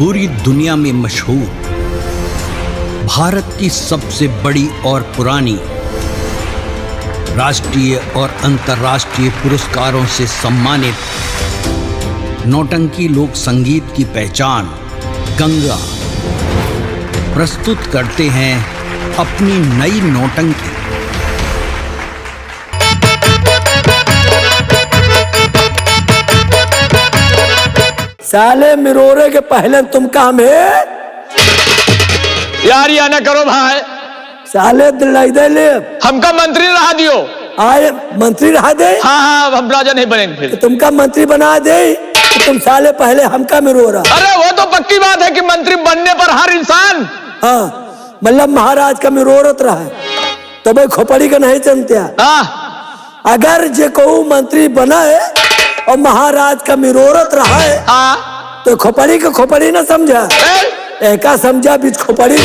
पूरी दुनिया में मशहूर, भारत की सबसे बड़ी और पुरानी, राष्ट्रीय और अंतर्राष्ट्रीय पुरस्कारों से सम्मानित नौटंकी लोक संगीत की पहचान गंगा प्रस्तुत करते हैं अपनी नई नौटंकी। साले मिरोरे के पहले तुम काम है यार, या ना करो भाई। साले दिलाई दे ले हमका मंत्री रहा दियो। आए मंत्री रहा दे। हाँ हाँ, हम राजा नहीं बनेंगे फिर। तुमका मंत्री बना दे तो तुम साले पहले हमका मिरोरा। अरे वो तो पक्की बात है कि मंत्री बनने पर हर इंसान, हाँ मतलब महाराज का मिरोरत रहा है तो भाई खोपड़ी का नहीं चलते। अगर जे को मंत्री बना है और महाराज का मिरोरत रहा है तो खोपड़ी का खोपड़ी ना समझा, एका समझा बीच खोपड़ी।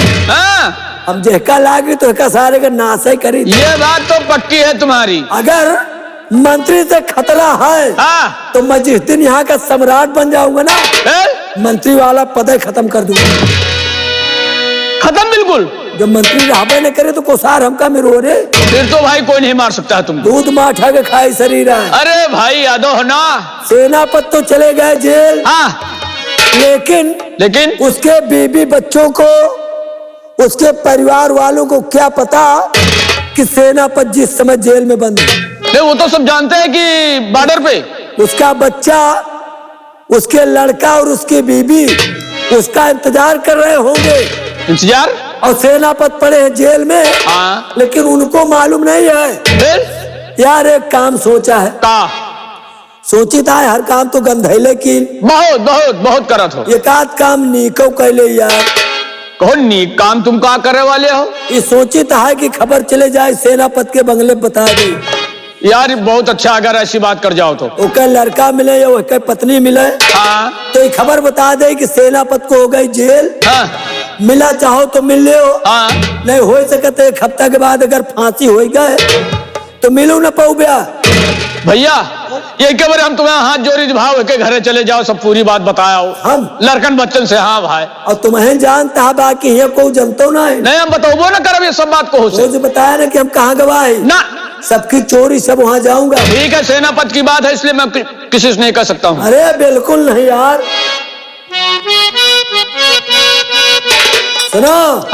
हम जेका लागी तो एका सारे का नाश ही करी। ये बात तो पक्की है तुम्हारी। अगर मंत्री से खतरा है तो मैं जिस दिन यहाँ का सम्राट बन जाऊंगा ना, मंत्री वाला पद ही खत्म कर दूंगा। खत्म बिल्कुल। जब मंत्री रहबे न करे तो कोसार हमका मिरोरे। फिर तो भाई कोई नहीं मार सकता तुम। दूध माठा के खाए शरीर है। अरे भाई यादव हो ना। सेनापति तो चले गए जेल। लेकिन उसके बीबी बच्चों को, उसके परिवार वालों को क्या पता कि सेनापति जिस समय जेल में बंद है। वो तो सब जानते हैं कि बॉर्डर पे उसका बच्चा, उसके लड़का और उसकी बीबी उसका इंतजार कर रहे होंगे। इंतजार? और सेनापति पड़े हैं जेल में। लेकिन उनको मालूम नहीं है। यार एक काम सोचा है। सोची था हर काम तो गंधैले की बहुत बहुत बहुत करत हो। एक आध काम नीको कैले यार। कौन नीक काम तुम का करे वाले हो? ये सोची था कि खबर चले जाए सेनापति के बंगले बता दे। यार बहुत अच्छा, अगर ऐसी बात कर जाओ तो। ओके लड़का मिले या ओके पत्नी मिले तो ये खबर बता दे कि सेनापति को हो गई जेल। मिला चाहो तो मिल ले हो। नहीं हो सकते एक हफ्ता के बाद अगर फांसी हो गए तो मिलू न पाऊ ब्या। भैया ये के बारे हम तुम्हें हाथ जोड़ी भाव के घरे चले जाओ, सब पूरी बात बताओ हम लड़कन बच्चन से। हाँ भाई। और तुम्हें जानता है बाकी ये को जनतो ना है। नहीं हम बताओ ना करब ये सब बात को से बताया ना कि हम कहाँ गवाह ना, सबकी चोरी सब वहाँ जाऊंगा। ठीक है, सेनापति की बात है इसलिए मैं किसी से नहीं कर सकता हूँ। अरे बिल्कुल नहीं यार। सुनो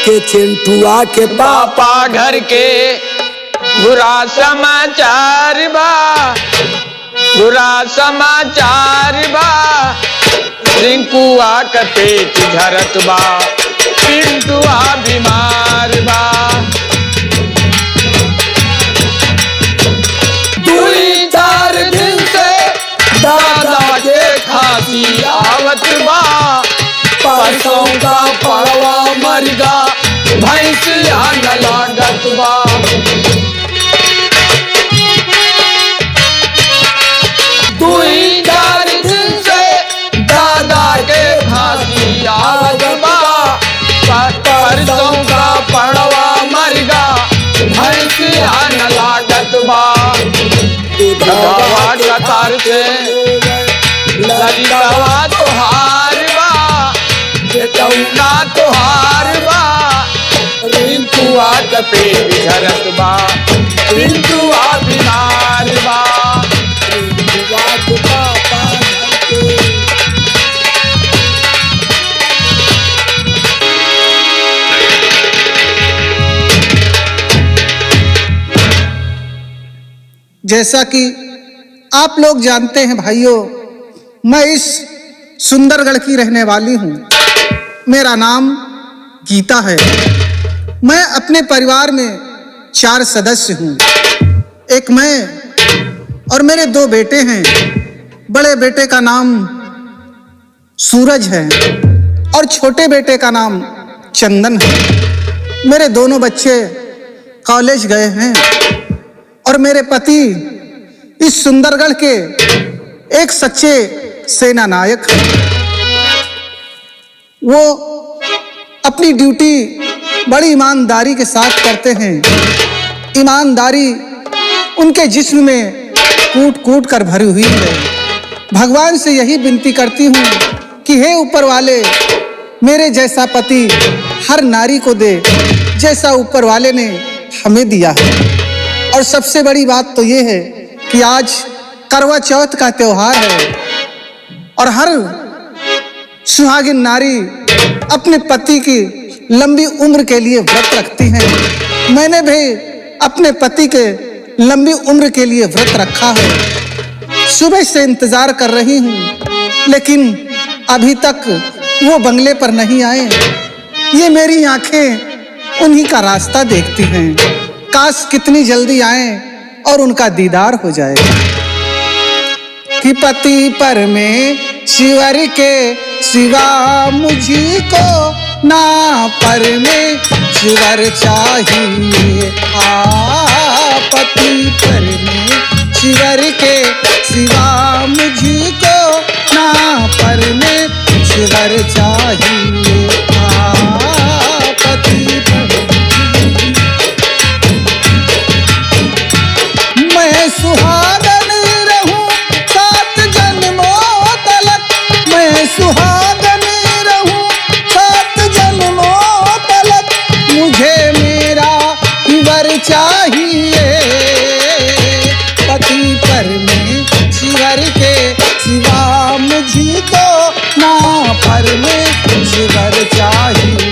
के चिंटुआ के पापा घर के बुरा समाचार बा, बुरा समाचार बा। रिंकुआ का पेट झरत बा, पिंटुआ बीमार बा। दूरी 4 दिन से दादा के खांसी आवत बा। परसों का पड़वा मरगा, भैंसिया न लागत बा। दूरी 4 दिन से दादा के खांसी आवत बा। परसों का पड़वा मरगा, भैंसिया न लागत बा। दवा कतार से ललितवा तोहार बा, बेटौना तोहार बा। रिंकुआ का पेट झरत बा, पिंटुआ बीमार बा। जैसा कि आप लोग जानते हैं भाइयों, मैं इस सुंदरगढ़ की रहने वाली हूँ। मेरा नाम गीता है। मैं अपने परिवार में 4 सदस्य हूँ। एक मैं और मेरे 2 बेटे हैं। बड़े बेटे का नाम सूरज है और छोटे बेटे का नाम चंदन है। मेरे दोनों बच्चे कॉलेज गए हैं और मेरे पति इस सुंदरगढ़ के एक सच्चे सेना नायक हैं। वो अपनी ड्यूटी बड़ी ईमानदारी के साथ करते हैं। ईमानदारी उनके जिस्म में कूट कूट कर भरी हुई है। भगवान से यही विनती करती हूँ कि हे ऊपर वाले, मेरे जैसा पति हर नारी को दे जैसा ऊपर वाले ने हमें दिया है। और सबसे बड़ी बात तो ये है कि आज करवा चौथ का त्योहार है और हर सुहागिन नारी अपने पति की लंबी उम्र के लिए व्रत रखती हैं। मैंने भी अपने पति के लंबी उम्र के लिए व्रत रखा है। सुबह से इंतजार कर रही हूँ, लेकिन अभी तक वो बंगले पर नहीं आए। ये मेरी आंखें उन्हीं का रास्ता देखती हैं। काश कितनी जल्दी आए और उनका दीदार हो जाए। कि पति परमेश्वर के सिवा मुझको ना परमेश्वर चाहिए। पति परमेश्वर के सिवा मुझको ना परमेश्वर चाहिए। पति मैं सुहागन रहूं 7 जन्मों तलक, मैं सुहागन रहूं 7 जन्मों तलक, मुझे मेरा वर चाहिए। पति परमेश्वर के सिवा मुझको ना परमेश्वर चाहिए।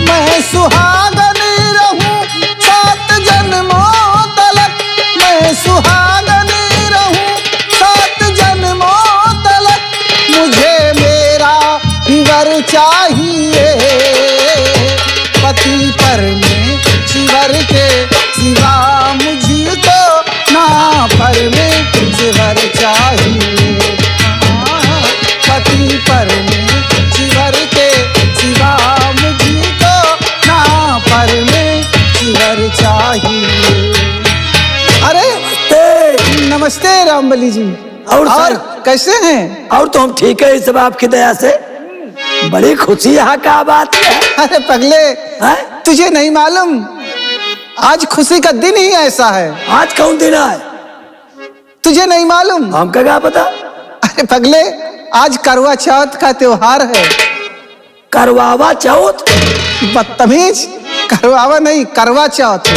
मैं सुहागन रहूं 7 जन्मों तलक, मैं सुहागन रहूं 7 जन्मों तलक, मुझे मेरा वर चाहिए। पति परमेश्वर के सिवा मुझको ना परमेश्वर चाहिए। पति परमेश्वर के सिवा मुझको ना परमेश्वर चाहिए। अरे नमस्ते रामबली जी। और कैसे हैं? और तो हम ठीक है, सब आपकी दया से। बड़ी खुशी यहाँ का बात है। अरे पगले, तुझे नहीं मालूम आज खुशी का दिन ही ऐसा है। आज कौन दिन है? तुझे नहीं मालूम? हमका क्या पता। अरे पगले, आज करवा चौथ का त्योहार है। करवावा चौथ? बदतमीज, करवावा नहीं, करवा चौथ।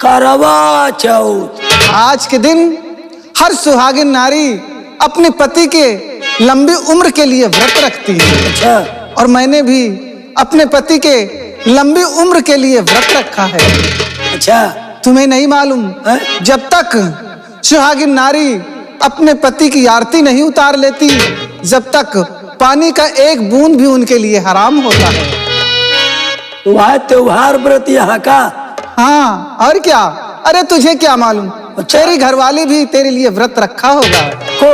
करवा चौथ। आज के दिन हर सुहागिन नारी अपने पति के लंबी उम्र के लिए व्रत रखती है। अच्छा। और मैंने भी अपने पति के लंबी उम्र के लिए व्रत रखा है। अच्छा। तुम्हें नहीं मालूम, जब तक सुहागिन नारी अपने पति की आरती नहीं उतार लेती, जब तक पानी का एक बूंद भी उनके लिए हराम होता है। तो वह त्योहार व्रत यहाँ का? हाँ, और क्या। अरे तुझे क्या मालूम, तेरी घरवाली भी तेरे लिए व्रत रखा होगा। को?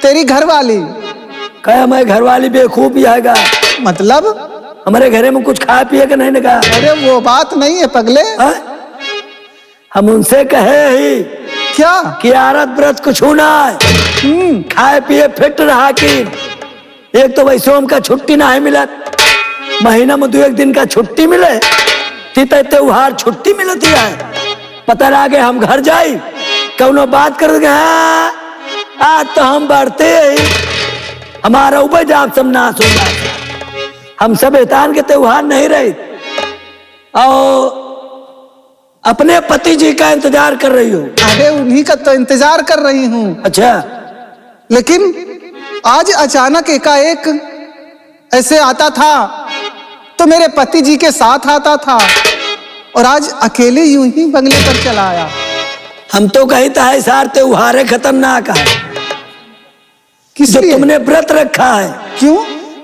तेरी घरवाली। क्या मैं घरवाली बेवकूफ आएगा? मतलब हमारे घरे में कुछ खा पिए का नहीं लगा? अरे वो बात नहीं है पगले। हम उनसे कहे ही क्या कि औरत व्रत को छूना है, खाए पिए फिट रहा। कि एक तो वैसे हमका छुट्टी ना है मिलत, महीना में 2-1 दिन का छुट्टी मिले, तीते त्योहार छुट्टी मिलती है। पता लगे हम घर जाई कौनो बात कर दे, आज तो हम बढ़ते ही हमारा उपज आप सब नाश हो जाए। हम सब एहतान के त्योहार नहीं रहे और अपने पति जी का इंतजार कर रही हूँ। अरे उन्हीं का तो इंतजार कर रही हूँ। अच्छा। लेकिन आज अचानक एकाएक ऐसे आता था तो मेरे पति जी के साथ आता था, और आज अकेले यूं ही बंगले पर चला आया। हम तो कहता है सार त्योहार खतरनाक है। किस लिए? तुमने व्रत रखा है। क्यों?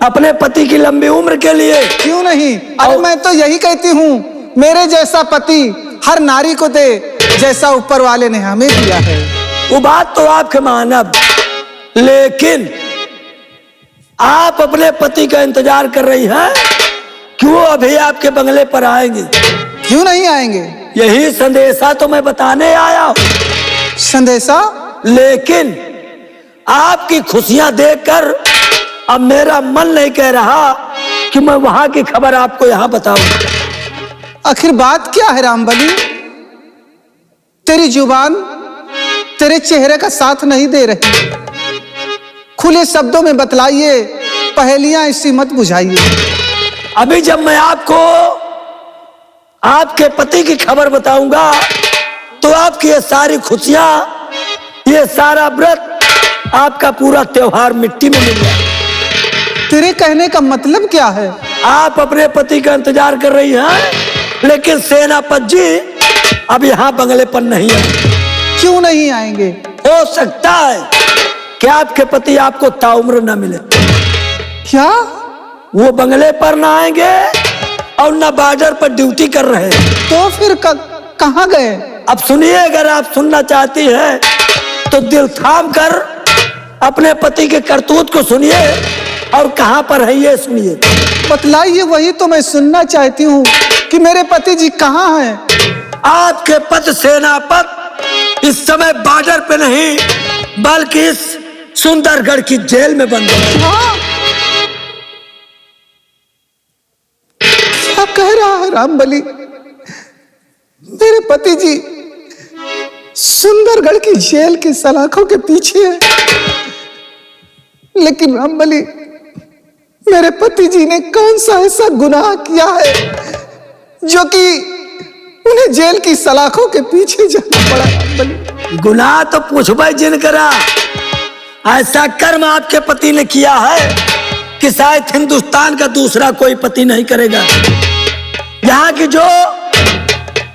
अपने पति की लंबी उम्र के लिए। क्यों नहीं? अरे मैं तो यही कहती हूँ, मेरे जैसा पति हर नारी को दे जैसा ऊपर वाले ने हमें दिया है। वो बात तो आपके मानब, लेकिन आप अपने पति का इंतजार कर रही हैं कि वो अभी आपके बंगले पर आएंगे। क्यों नहीं आएंगे? यही संदेशा तो मैं बताने आया हूँ। संदेशा? लेकिन आपकी खुशियां देखकर अब मेरा मन नहीं कह रहा कि मैं वहां की खबर आपको यहाँ बताऊं। आखिर बात क्या है रामबली? तेरी जुबान तेरे चेहरे का साथ नहीं दे रही। खुले शब्दों में बतलाइए, पहेलियां इसी मत बुझाइए। अभी जब मैं आपको आपके पति की खबर बताऊंगा तो आपकी ये सारी खुशियां, ये सारा व्रत, आपका पूरा त्योहार मिट्टी में मिल जाएगा। तेरे कहने का मतलब क्या है? आप अपने पति का इंतजार कर रही हैं, लेकिन सेनापति जी अब यहाँ बंगले पर नहीं है। क्यों नहीं आएंगे? हो सकता है कि आपके पति आपको ताउम्र न मिले। क्या? वो बंगले पर ना आएंगे और ना बॉर्डर पर ड्यूटी कर रहे हैं। तो फिर कहाँ गए? अब सुनिए, अगर आप सुनना चाहती हैं तो दिल थाम कर अपने पति के करतूत को सुनिए और कहां पर है ये सुनिए। बतलाइए, वही तो मैं सुनना चाहती हूँ कि मेरे पति जी कहाँ हैं। आपके पति सेनापति इस समय बॉर्डर पे नहीं बल्कि इस सुंदरगढ़ की जेल में बंद है। हाँ? क्या कह रहा है रामबली? मेरे पति जी सुंदरगढ़ की जेल की सलाखों के पीछे है। लेकिन रामबली, मेरे पति जी ने कौन सा ऐसा गुनाह किया है जो कि उन्हें जेल की सलाखों के पीछे जाना पड़ा? रामबली, गुनाह तो पूछबे जिन करा। ऐसा कर्म आपके पति ने किया है कि शायद हिंदुस्तान का दूसरा कोई पति नहीं करेगा। यहाँ की जो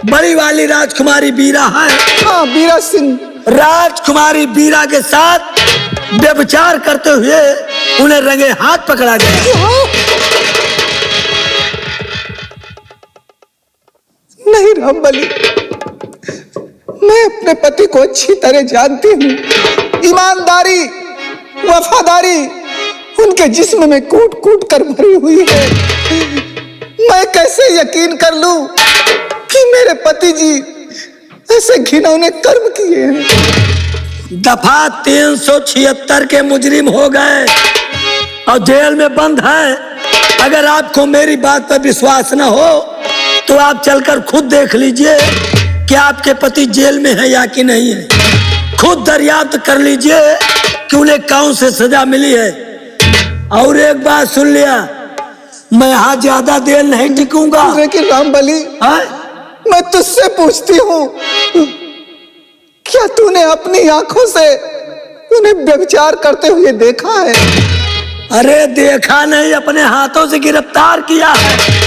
बड़ी वाली राजकुमारी बीरा है, हाँ, बीरा सिंह, राजकुमारी बीरा के साथ व्यभिचार करते हुए उन्हें रंगे हाथ पकड़ा गया। नहीं रामबली, मैं अपने पति को अच्छी तरह जानती हूँ। ईमानदारी, वफादारी उनके जिस्म में कूट कूट कर भरी हुई है। मैं कैसे यकीन कर लूं कि मेरे पति जी ऐसे घिनौने कर्म किए हैं। दफा 376 के मुजरिम हो गए और जेल में बंद है। अगर आपको मेरी बात पर विश्वास न हो तो आप चलकर खुद देख लीजिए कि आपके पति जेल में है या कि नहीं है। खुद दरियाफ्त कर लीजिए कि उन्हें कौन से सजा मिली है। और एक बात सुन लिया, मैं यहाँ ज्यादा देर नहीं टिकूंगा। लेकिन रामबली, मैं तुझसे पूछती हूँ, क्या तूने अपनी आंखों से उन्हें व्यभिचार करते हुए देखा है? अरे देखा नहीं, अपने हाथों से गिरफ्तार किया है।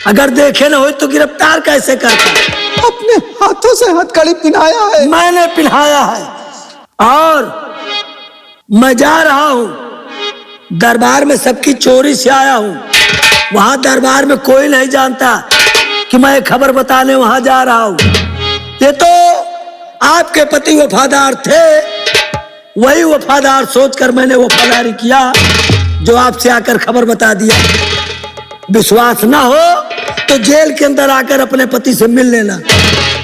अगर देखे न हो तो गिरफ्तार कैसे करता? अपने हाथों से हथकड़ी पिनाया है? मैंने पिन्हाया है। और मैं जा रहा हूँ दरबार में, सबकी चोरी से आया हूँ। वहां दरबार में कोई नहीं जानता कि मैं खबर बताने वहां जा रहा हूँ। ये तो आपके पति वफादार थे, वही वफादार सोचकर मैंने वफादारी किया जो आपसे आकर खबर बता दिया। विश्वास ना हो तो जेल के अंदर आकर अपने पति से मिल लेना।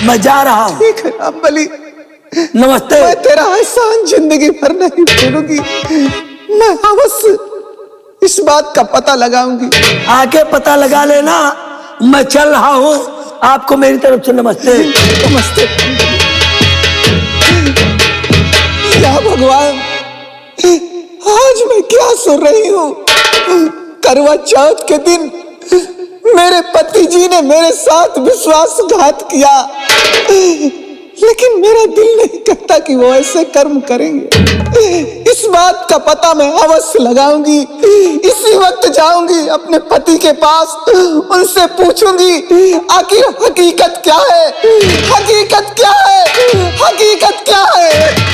मैं जा रहा हूँ। ठीक है रामबली, नमस्ते। मैं तेरा एहसान जिंदगी भर नहीं भूलूंगी। मैं अवश्य इस बात का पता लगाऊंगी। आके पता लगा लेना। मैं चल रहा हूँ, आपको मेरी तरफ से नमस्ते। नमस्ते। या भगवान, आज मैं क्या सुन रही हूँ? करवा चौथ के दिन मेरे पति जी ने मेरे साथ विश्वासघात किया, लेकिन मेरा दिल नहीं कहता कि वो ऐसे कर्म करेंगे। इस बात का पता मैं अवश्य लगाऊंगी। इसी वक्त जाऊंगी अपने पति के पास, उनसे पूछूंगी आखिर हकीकत क्या है, हकीकत क्या है, हकीकत क्या है।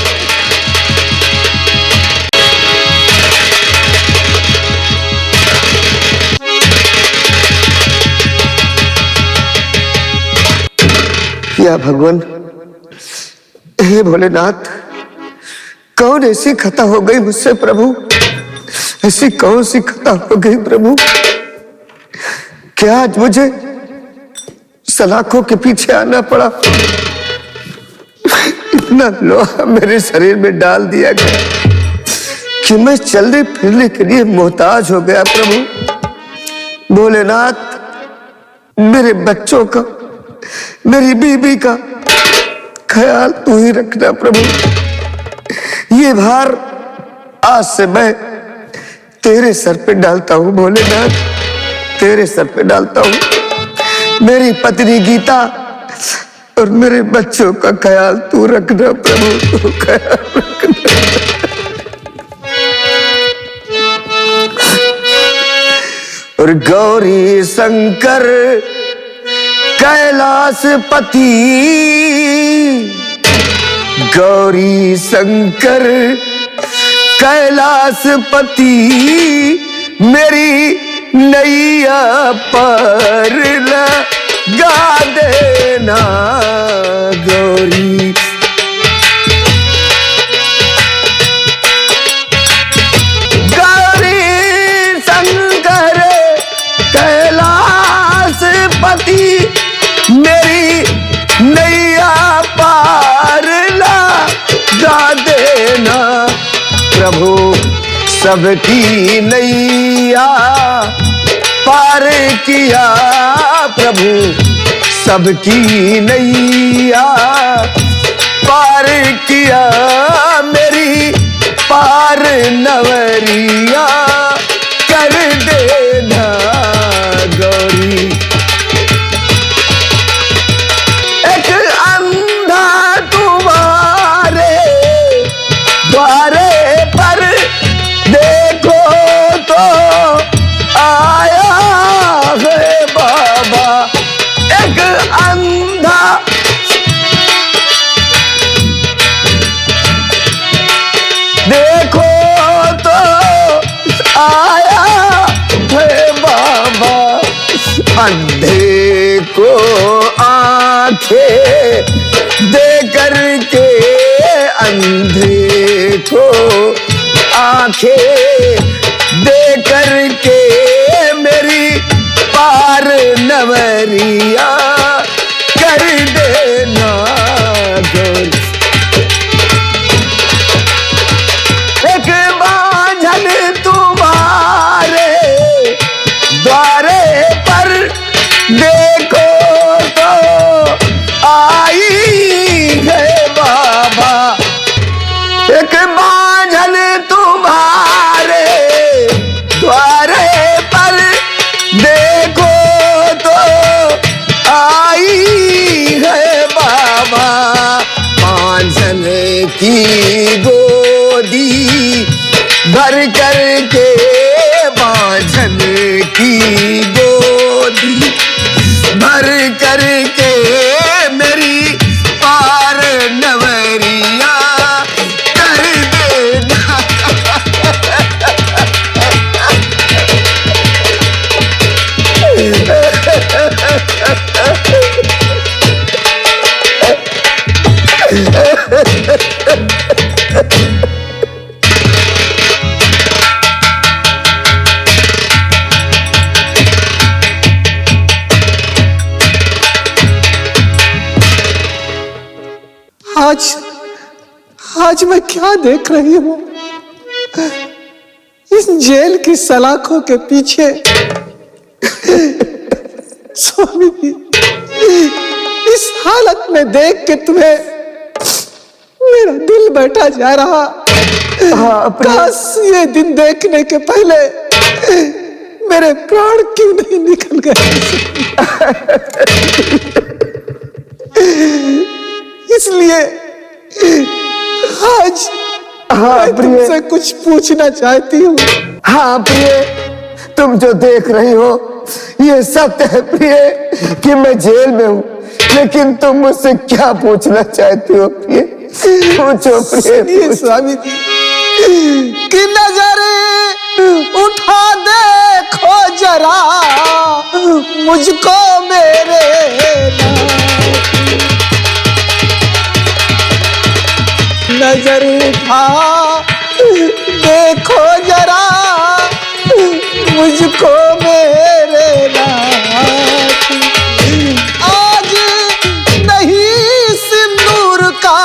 या भगवान, हे भोलेनाथ, कौन ऐसी खता हो गई मुझसे प्रभु? ऐसी कौन सी खता हो गई प्रभु? क्या आज मुझे सलाखों के पीछे आना पड़ा? इतना लोहा मेरे शरीर में डाल दिया गया कि मैं चलने फिरने के लिए मोहताज हो गया प्रभु। भोलेनाथ, मेरे बच्चों का, मेरी बीबी का ख्याल तू ही रखना प्रभु। ये भार आज से मैं तेरे सर पे डालता हूं भोलेनाथ, तेरे सर पे डालता हूं। मेरी पत्नी गीता और मेरे बच्चों का ख्याल तू रखना प्रभु, तू ख्याल रखना। और गौरी शंकर कैलाशपति, गौरी शंकर कैलाशपति, मेरी नैया पर लगा देना गौरी। गौरी शंकर कैलाशपति, मेरी नैया पार लगा देना प्रभु। सबकी नैया पार किया प्रभु, सबकी नैया पार किया, मेरी पार नवरिया कर देना गौरी। एक अंधा तुम्हारे द्वारे पर देखो तो आया है बाबा। एक अंधा देखो तो आया है बाबा। अंधे को आंखें दे करके, अंधे को आंखें दे करके, मेरी पार नवरिया कर देना गौरी। एक बांझन तुम्हारे द्वारे पर देखो तो आई है बाबा। एक बांझन तुम्हारे द्वारे पर देखो तो आई है बाबा। बांझन की गोदी भर करके, बांझन की गोदी भर करके, मेरी पार नवरिया कर देना। आज मैं क्या देख रही हूं? इस जेल की सलाखों के पीछे स्वामी जी, इस हालत में देख के तुम्हें मेरा दिल बैठा जा रहा। काश ये दिन देखने के पहले मेरे प्राण क्यों नहीं निकल गए। इसलिए आज मैं तुमसे कुछ पूछना चाहती हूँ। हाँ प्रिय, तुम जो देख रही हो ये सत्य है प्रिय कि मैं जेल में हूँ, लेकिन तुम मुझसे क्या पूछना चाहती हो प्रिय? पूछो प्रिय। स्वामी जी की नजर उठा देखो जरा मुझको मेरे नजर उठा देखो जरा मुझको मेरे नाथ। आज नहीं सिंदूर का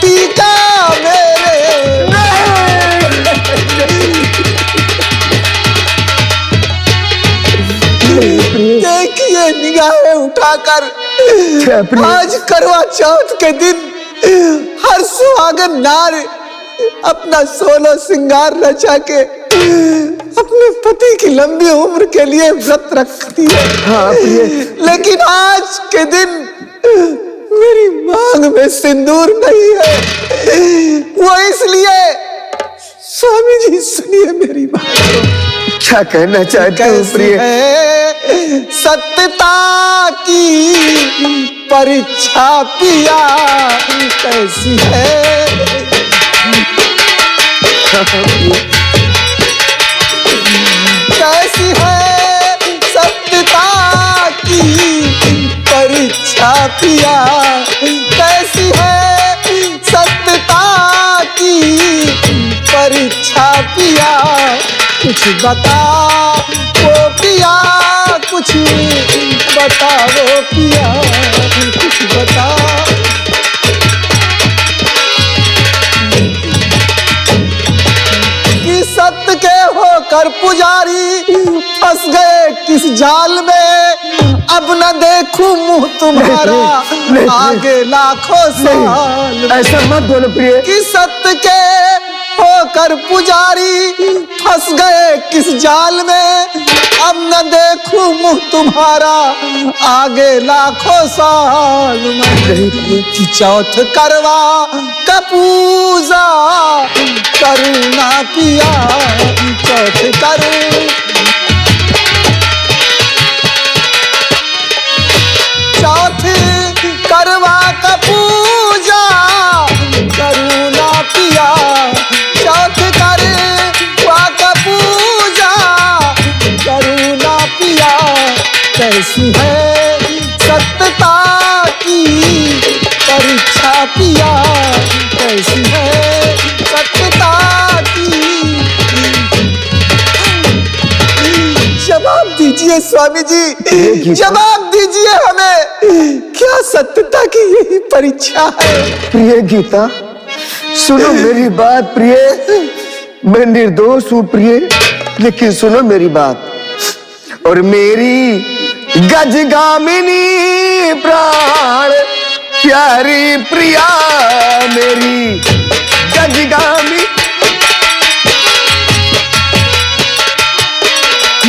टीका मेरे देखिए कर आज करवा चौथ के दिन हर सुहागन नारी अपना 16 श्रृंगार रचा के अपने पति की लंबी उम्र के लिए व्रत रखती है। हाँ, लेकिन आज के दिन मेरी मांग में सिंदूर नहीं है। वो इसलिए स्वामी जी सुनिए मेरी बात को। क्या कहना चाहते हो प्रिय? सत्यता की परीक्षा पिया कैसी है? कैसी है सत्यता की परीक्षा पिया? कैसी है सत्यता की परीक्षा पिया? कुछ बता वो पिया, कुछ बता वो पिया, कुछ बता। कि सत्य के होकर पुजारी फंस गए किस जाल में? अब न देखूं मुंह तुम्हारा आगे लाखों साल। ऐसा मत बोलो प्रिय। कि सत्य के होकर पुजारी फंस गए किस जाल में? अब न देखूं मुंह तुम्हारा आगे लाखों साल में। कि चौथ करवा का पूजा करुणा पिया, चौथ कर चौथ करवा का पूजा करुणा पिया, चौथ करवा का पूजा करुणा पिया। कैसी है सत्यता की परीक्षा पिया? कैसी है सत्यता की? जवाब दीजिए स्वामी जी, जवाब दीजिए हमें। क्या सत्यता की यही परीक्षा है? प्रिय गीता सुनो मेरी बात प्रिय। मैं निर्दोष हूँ प्रिय, लेकिन सुनो मेरी बात। और मेरी गजगामिनी प्राण प्यारी प्रिया, मेरी गजगामी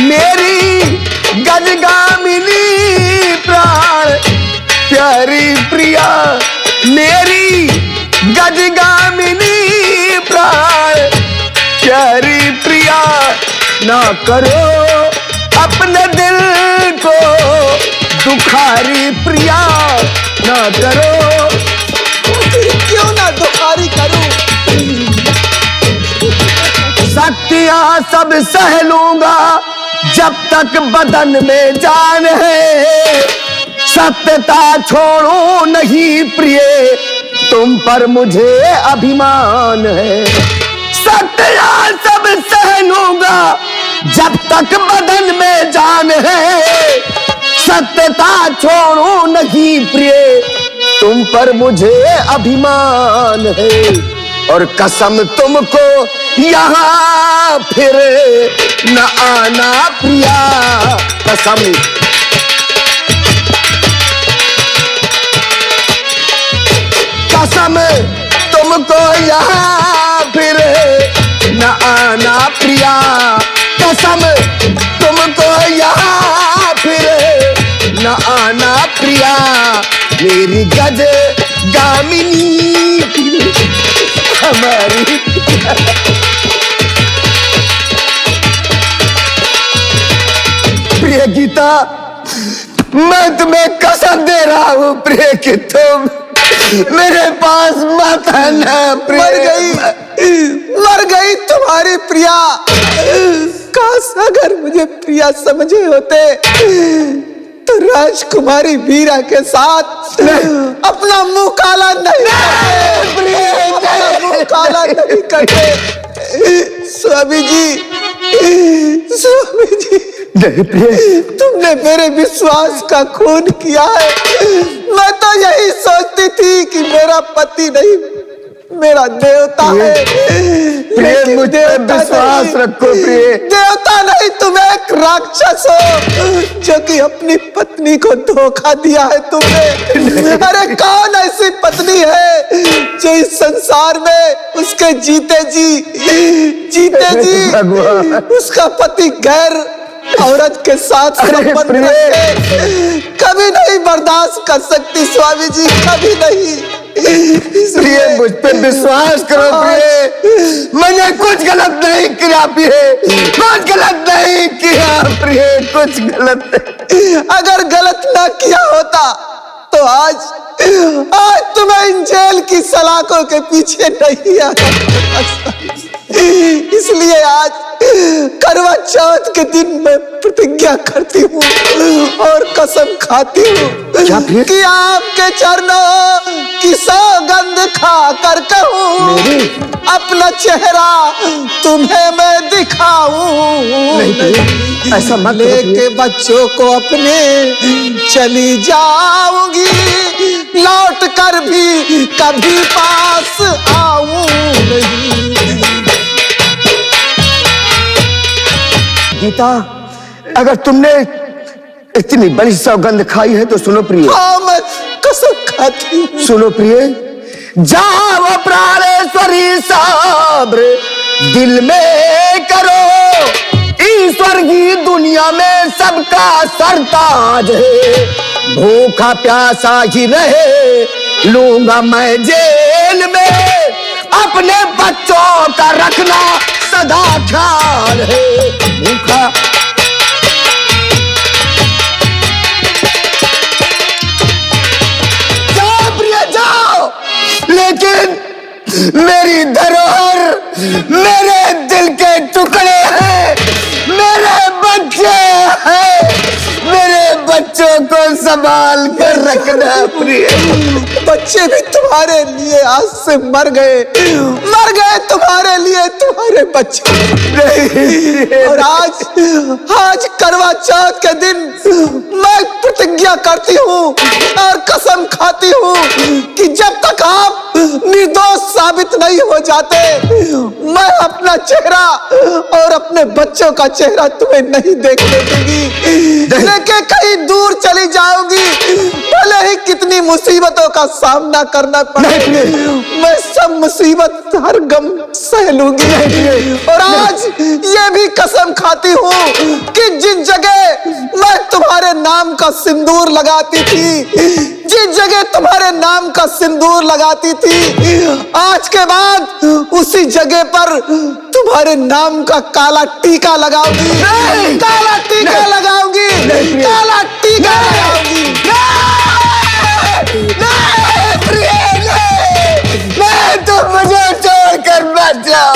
मेरी गजगामिनी प्राण प्यारी प्रिया, मेरी गजगामिनी प्राण प्यारी प्रिया। ना करो अपने दिल को दुखारी प्रिया, ना करो। क्यों ना दुखारी करूं? सत्या सब सह लूंगा जब तक बदन में जान है। सत्यता छोड़ो नहीं प्रिय, तुम पर मुझे अभिमान है। सत्या सब सह लूंगा जब तक बदन में जान है। सत्यता छोड़ो नहीं प्रिय, तुम पर मुझे अभिमान है। और कसम तुमको यहाँ फिर न आना प्रिया, कसम। कसम तुमको यहाँ फिर न आना प्रिया, कसम तुमको यहाँ फिर न आना प्रिया। मेरी गज गामिनी हमारी प्रिय गीता, मैं तुम्हें कसम दे रहा हूँ प्रिय कि तुम मेरे पास मत आना। मर गई तुम्हारी प्रिया। काश अगर मुझे प्रिया समझे होते तो राजकुमारी वीरा के साथ अपना मुंह काला नहीं काला नहीं करते। स्वामी जी, स्वामी जी, तुमने मेरे विश्वास का खून किया है। मैं तो यही सोचती थी कि मेरा पति नहीं मेरा देवता है। प्रिय मुझे विश्वास रखो प्रिय। देवता नहीं, तुम एक राक्षस सो जो कि अपनी पत्नी को धोखा दिया है तुमने। अरे कौन ऐसी पत्नी है जो इस संसार में उसके जीते जी उसका पति गैर औरत के साथ संबंध रखे? कभी नहीं बर्दाश्त कर सकती स्वामी जी, कभी नहीं। प्रिय मुझ पे विश्वास करो प्रिय, मैंने कुछ गलत नहीं किया प्रिय, कुछ गलत नहीं किया प्रिय, कुछ गलत नहीं। अगर गलत ना किया होता तो आज तुम्हें इन जेल की सलाखों के पीछे नहीं आना। इसलिए आज करवा चौथ के दिन मैं प्रतिज्ञा करती हूँ और कसम खाती हूँ कि आपके चरणों की सौगंध खा कर कहूँ अपना चेहरा तुम्हें मैं दिखाऊं। ऐसा मत लेके बच्चों को अपने चली जाऊंगी, लौट कर भी कभी पास आऊं नहीं। गीता, अगर तुमने इतनी बड़ी सौगंध खाई है तो सुनो प्रिय। हाँ, मैं कसम खाती हूँ। सुनो प्रिय, जाओ प्राणेश्वरी सब्र दिल में करो, ईश्वर की दुनिया में सबका सरताज है, भूखा प्यासा ही रहे लूंगा मैं जेल में, अपने बच्चों का रखना सदा ख्याल है, भूखा जाओ प्रिय जाओ, लेकिन मेरी धरोहर मेरे दिल के टुकड़े हैं, मेरे बच्चे हैं, मेरे बच्चों को संभाल कर रखना प्रिय। बच्चे भी तुम्हारे लिए आज से मर गए तुम्हारे लिए तुम्हारे बच्चे। और आज करवा चौथ के दिन मैं प्रतिज्ञा करती हूँ और कसम खाती हूँ कि जब तक आप निर्दोष साबित नहीं हो जाते मैं अपना चेहरा और अपने बच्चों का चेहरा तुम्हें नहीं देखने दूंगी, लेके कहीं दूर चली जाऊंगी, भले ही कितनी मुसीबतों का सामना करना पड़े, मैं सब मुसीबत हर गम सह लूंगी। और आज ये भी कसम खाती हूँ कि जिस जगह मैं तुम्हारे नाम का सिंदूर लगाती थी, जिस जगह तुम्हारे नाम का सिंदूर लगाती थी, आज के बाद उसी जगह पर तुम्हारे नाम का काला टीका लगाऊंगी, काला टीका लगाऊंगी, काला टीका लगाऊंगी। मैं तो मुझे छोड़कर मत जाओ।